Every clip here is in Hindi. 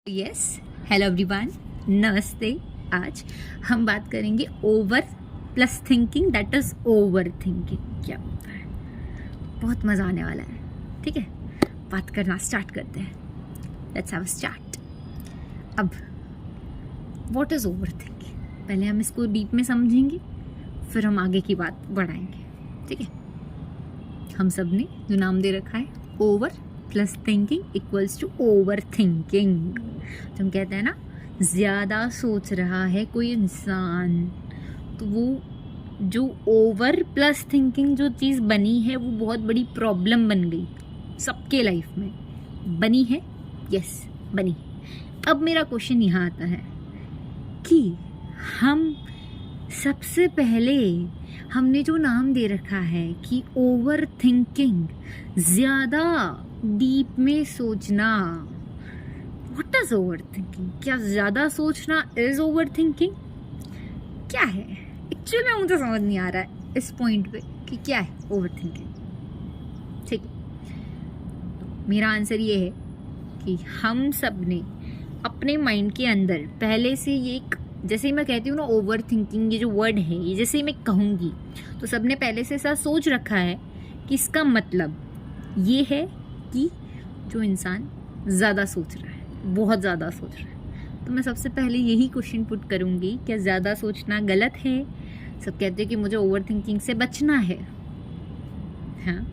यस, हेलो एवरीवन, नमस्ते। आज हम बात करेंगे over plus thinking, that is over thinking क्या होता है। बहुत मज़ा आने वाला है। ठीक है, बात करना स्टार्ट करते हैं। Let's have a start. अब व्हाट इज ओवर थिंकिंग, पहले हम इसको डीप में समझेंगे, फिर हम आगे की बात बढ़ाएंगे। ठीक है, हम सब ने जो नाम दे रखा है over plus thinking equals to over thinking. तो हम कहते हैं ना, ज़्यादा सोच रहा है कोई इंसान, तो वो जो ओवर प्लस थिंकिंग जो चीज़ बनी है वो बहुत बड़ी प्रॉब्लम बन गई सबके लाइफ में। बनी है, यस बनी। अब मेरा क्वेश्चन यहाँ आता है कि हम सबसे पहले हमने जो नाम दे रखा है कि ओवर थिंकिंग, ज़्यादा डीप में सोचना, व्हाट इज ओवर थिंकिंग? क्या ज़्यादा सोचना इज ओवर थिंकिंग? क्या है एक्चुअली में, मुझे समझ नहीं आ रहा है इस पॉइंट पे कि क्या है ओवर थिंकिंग। ठीक, मेरा आंसर ये है कि हम सब ने अपने माइंड के अंदर पहले से ये एक, जैसे ही मैं कहती हूँ ना ओवर थिंकिंग, ये जो वर्ड है, ये जैसे ही मैं कहूँगी तो सबने पहले से ऐसा सोच रखा है कि इसका मतलब ये है कि जो इंसान ज़्यादा सोच रहा है, बहुत ज़्यादा सोच रहा है। तो मैं सबसे पहले यही क्वेश्चन पुट करूँगी, क्या ज़्यादा सोचना गलत है? सब कहते हैं कि मुझे ओवर थिंकिंग से बचना है। हाँ,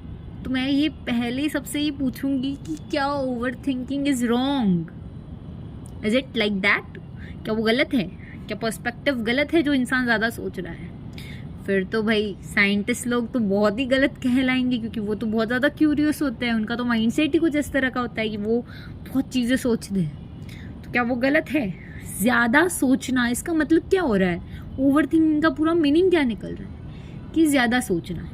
तो मैं ये पहले सबसे ये पूछूंगी कि क्या over thinking is wrong? Is it like that? क्या वो गलत है? क्या पर्सपेक्टिव गलत है जो इंसान ज़्यादा सोच रहा है? फिर तो भाई साइंटिस्ट लोग तो बहुत ही गलत कहलाएंगे, क्योंकि वो तो बहुत ज़्यादा क्यूरियस होते हैं। उनका तो माइंडसेट ही कुछ इस तरह का होता है कि वो बहुत चीज़ें सोचते हैं। तो क्या वो गलत है? ज़्यादा सोचना, इसका मतलब क्या हो रहा है? ओवर थिंकिंग का पूरा मीनिंग क्या निकल रहा है कि ज़्यादा सोचना।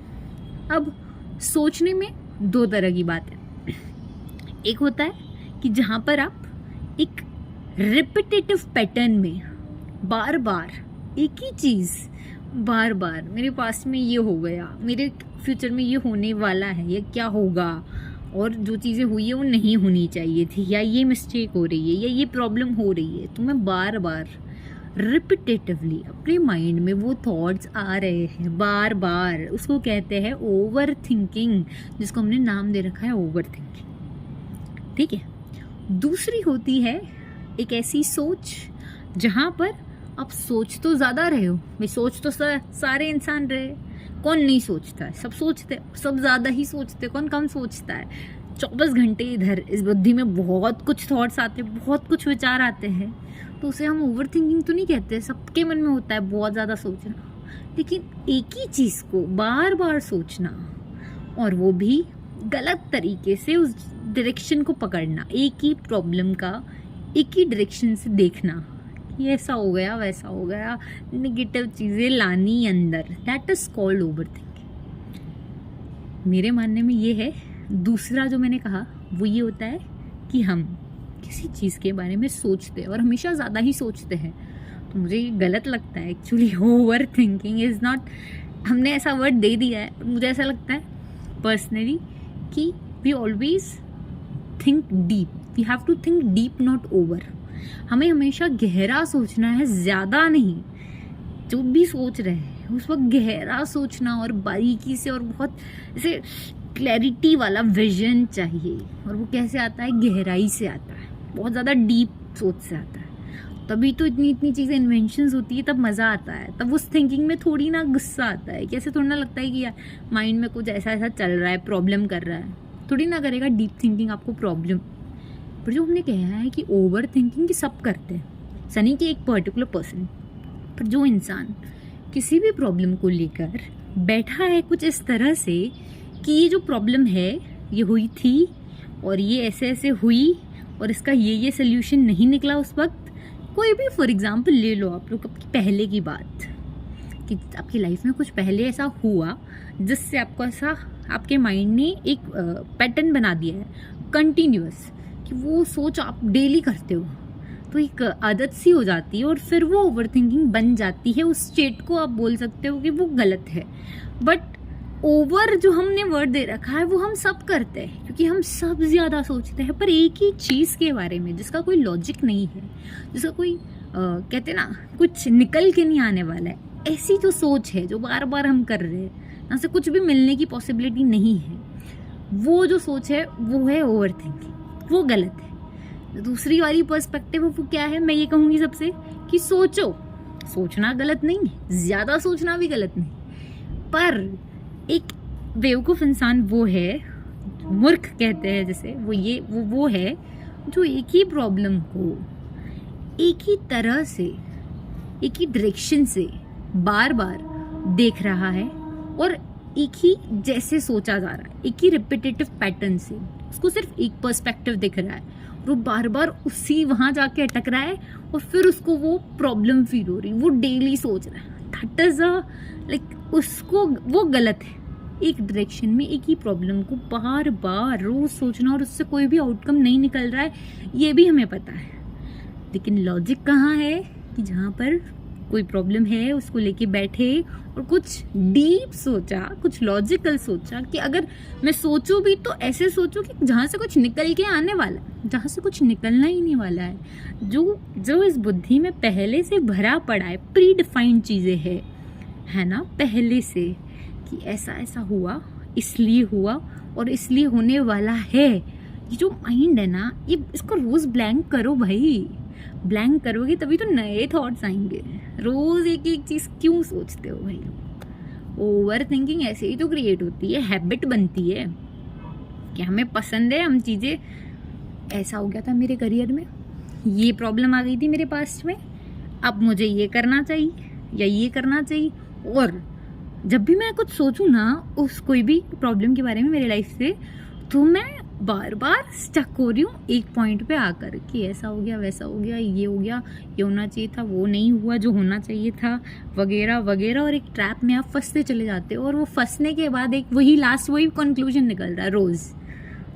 अब सोचने में दो तरह की बात है। एक होता है कि जहाँ पर आप एक रिपीटेटिव पैटर्न में बार बार एक ही चीज़, बार बार मेरे पास में ये हो गया, मेरे फ्यूचर में ये होने वाला है, ये क्या होगा, और जो चीज़ें हुई है वो नहीं होनी चाहिए थी, या ये मिस्टेक हो रही है, या ये प्रॉब्लम हो रही है, तो मैं बार बार रिपीटेटिवली अपने माइंड में वो थॉट्स आ रहे हैं बार बार, उसको कहते हैं ओवर थिंकिंग, जिसको हमने नाम दे रखा है ओवर थिंकिंग। ठीक है, दूसरी होती है एक ऐसी सोच जहाँ पर आप सोच तो ज़्यादा रहे हो। भाई सोच तो सारे इंसान रहे, कौन नहीं सोचता है? सब सोचते, सब ज़्यादा ही सोचते, कौन कम सोचता है? 24 घंटे इधर इस बुद्धि में बहुत कुछ थॉट्स आते हैं, बहुत कुछ विचार आते हैं, तो उसे हम ओवर थिंकिंग तो नहीं कहते। सबके मन में होता है बहुत ज़्यादा सोचना, लेकिन एक ही चीज़ को बार बार सोचना, और वो भी गलत तरीके से उस डायरेक्शन को पकड़ना, एक ही प्रॉब्लम का एक ही डायरेक्शन से देखना, ये ऐसा हो गया, वैसा हो गया, नेगेटिव चीज़ें लानी अंदर, that is called over thinking. मेरे मानने में ये है। दूसरा जो मैंने कहा वो ये होता है कि हम किसी चीज़ के बारे में सोचते हैं और हमेशा ज़्यादा ही सोचते हैं, तो मुझे ये गलत लगता है actually. Over thinking is not, हमने ऐसा वर्ड दे दिया है, मुझे ऐसा लगता है पर्सनली कि we always think deep, we have to think deep not over. हमें हमेशा गहरा सोचना है, ज़्यादा नहीं। जो भी सोच रहे हैं उस वक्त गहरा सोचना, और बारीकी से, और बहुत ऐसे क्लैरिटी वाला विजन चाहिए। और वो कैसे आता है? गहराई से आता है, बहुत ज़्यादा डीप सोच से आता है। तभी तो इतनी इतनी चीज़ें इन्वेंशंस होती है, तब मज़ा आता है। तब उस थिंकिंग में थोड़ी ना गुस्सा आता है, कैसे थोड़ा ना लगता है कि यार माइंड में कुछ ऐसा ऐसा चल रहा है, प्रॉब्लम कर रहा है, थोड़ी ना करेगा डीप थिंकिंग आपको प्रॉब्लम। पर जो हमने कहा है कि ओवर थिंकिंग की सब करते हैं, सनी कि एक पर्टिकुलर पर्सन, पर जो इंसान किसी भी प्रॉब्लम को लेकर बैठा है कुछ इस तरह से कि ये जो प्रॉब्लम है ये हुई थी, और ये ऐसे ऐसे हुई, और इसका ये सोल्यूशन नहीं निकला उस वक्त। कोई भी फॉर एग्जांपल ले लो आप लोग, आपकी पहले की बात, कि आपकी लाइफ में कुछ पहले ऐसा हुआ जिससे आपको ऐसा, आपके माइंड ने एक पैटर्न बना दिया है कंटिन्यूअस, कि वो सोच आप डेली करते हो, तो एक आदत सी हो जाती है, और फिर वो ओवर थिंकिंग बन जाती है। उस स्टेट को आप बोल सकते हो कि वो गलत है। बट ओवर जो हमने वर्ड दे रखा है वो हम सब करते हैं क्योंकि हम सब ज़्यादा सोचते हैं, पर एक ही चीज़ के बारे में जिसका कोई लॉजिक नहीं है, जिसका कोई कहते ना कुछ निकल के नहीं आने वाला है, ऐसी जो सोच है जो बार बार हम कर रहे हैं, ना से कुछ भी मिलने की पॉसिबिलिटी नहीं है, वो जो सोच है वो है ओवर थिंकिंग। वो गलत है। दूसरी वाली पर्सपेक्टिव वो क्या है, मैं ये कहूँगी सबसे कि सोचना गलत नहीं है, ज़्यादा सोचना भी गलत नहीं, पर एक बेवकूफ़ इंसान वो है, मूर्ख कहते हैं जिसे, वो है जो एक ही प्रॉब्लम को एक ही तरह से, एक ही डायरेक्शन से बार बार देख रहा है और एक ही जैसे सोचा जा रहा है, एक ही रिपीटेटिव पैटर्न से उसको सिर्फ एक पर्सपेक्टिव दिख रहा है और वो बार बार उसी वहाँ जाके अटक रहा है और फिर उसको वो प्रॉब्लम फील हो रही, वो डेली सोच रहा है। दैट इज उसको वो गलत है। एक डायरेक्शन में एक ही प्रॉब्लम को बार बार रोज सोचना और उससे कोई भी आउटकम नहीं निकल रहा है, ये भी हमें पता है। लेकिन लॉजिक कहाँ है कि जहाँ पर कोई प्रॉब्लम है उसको लेके बैठे और कुछ डीप सोचा, कुछ लॉजिकल सोचा कि अगर मैं सोचूं भी तो ऐसे सोचूं कि जहाँ से कुछ निकल के आने वाला है, जहाँ से कुछ निकलना ही नहीं वाला है, जो इस बुद्धि में पहले से भरा पड़ा है, प्री डिफाइंड चीज़ें है ना, पहले से कि ऐसा ऐसा हुआ, इसलिए हुआ और इसलिए होने वाला है। ये जो माइंड है ना, ये इसको रोज ब्लैंक करो भाई, ब्लैंक करोगे तभी तो नए थॉट्स आएंगे। रोज एक एक चीज क्यों सोचते हो भाई? ओवर थिंकिंग ऐसे ही तो क्रिएट होती है, हैबिट बनती है कि हमें पसंद है, हम चीजें, ऐसा हो गया था मेरे करियर में, ये प्रॉब्लम आ गई थी मेरे पास्ट में, अब मुझे ये करना चाहिए या ये करना चाहिए। और जब भी मैं कुछ सोचूं ना उस कोई भी प्रॉब्लम के बारे में मेरे लाइफ से, तो मैं बार बार स्टक हो रही हूँ एक पॉइंट पे आकर कि ऐसा हो गया, वैसा हो गया, ये हो गया, ये होना चाहिए था, वो नहीं हुआ जो होना चाहिए था, वगैरह वगैरह। और एक ट्रैप में आप फंसते चले जाते हो और वो फंसने के बाद एक वही कंक्लूजन निकल रहा है रोज।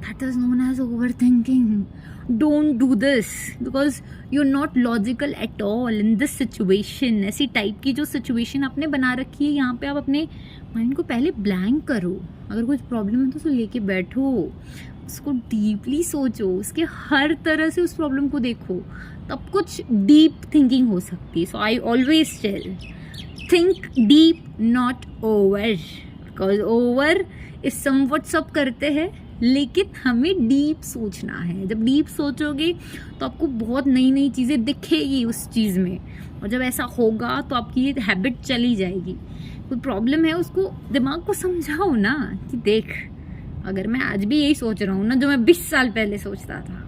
That is known as over thinking. Don't do this because you are not logical at all in this situation. ऐसी टाइप की जो सिचुएशन आपने बना रखी है, यहाँ पे आप अपने माइंड को पहले ब्लैंक करो। अगर कुछ प्रॉब्लम है तो उसे लेके बैठो, उसको डीपली सोचो, उसके हर तरह से उस प्रॉब्लम को देखो, तब कुछ डीप थिंकिंग हो सकती है। So I always tell, think deep not over, because over is somewhat सब करते हैं, लेकिन हमें डीप सोचना है। जब डीप सोचोगे तो आपको बहुत नई नई चीज़ें दिखेगी उस चीज़ में, और जब ऐसा होगा तो आपकी ये हैबिट चली जाएगी। कोई प्रॉब्लम है उसको दिमाग को समझाओ ना कि देख, अगर मैं आज भी यही सोच रहा हूँ ना जो मैं 20 साल पहले सोचता था,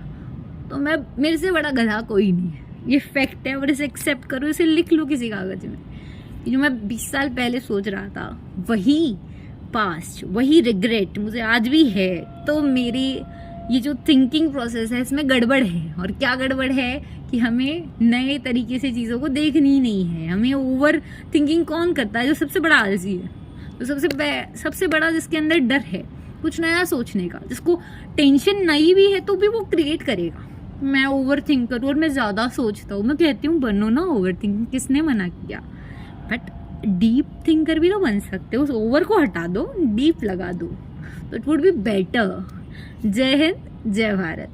तो मेरे से बड़ा गधा कोई नहीं है। ये फैक्ट है और इसे एक्सेप्ट करो, इसे लिख लो किसी कागज में कि जो मैं 20 साल पहले सोच रहा था वही पास्ट, वही रिग्रेट मुझे आज भी है। तो मेरी ये जो थिंकिंग प्रोसेस है इसमें गड़बड़ है। और क्या गड़बड़ है कि हमें नए तरीके से चीज़ों को देखनी नहीं है। हमें ओवर थिंकिंग कौन करता है? जो सबसे बड़ा आलसी है, जो सबसे बड़ा जिसके अंदर डर है कुछ नया सोचने का, जिसको टेंशन नहीं भी है तो भी वो क्रिएट करेगा। मैं ओवर थिंक करूँ और मैं ज़्यादा सोचता हूँ, मैं कहती हूँ बनो ना ओवर थिंकिंग, किसने मना किया? बट डीप थिंकर भी तो बन सकते हो। उस ओवर को हटा दो, डीप लगा दो, तो इट वुड बी बेटर। जय हिंद, जय भारत।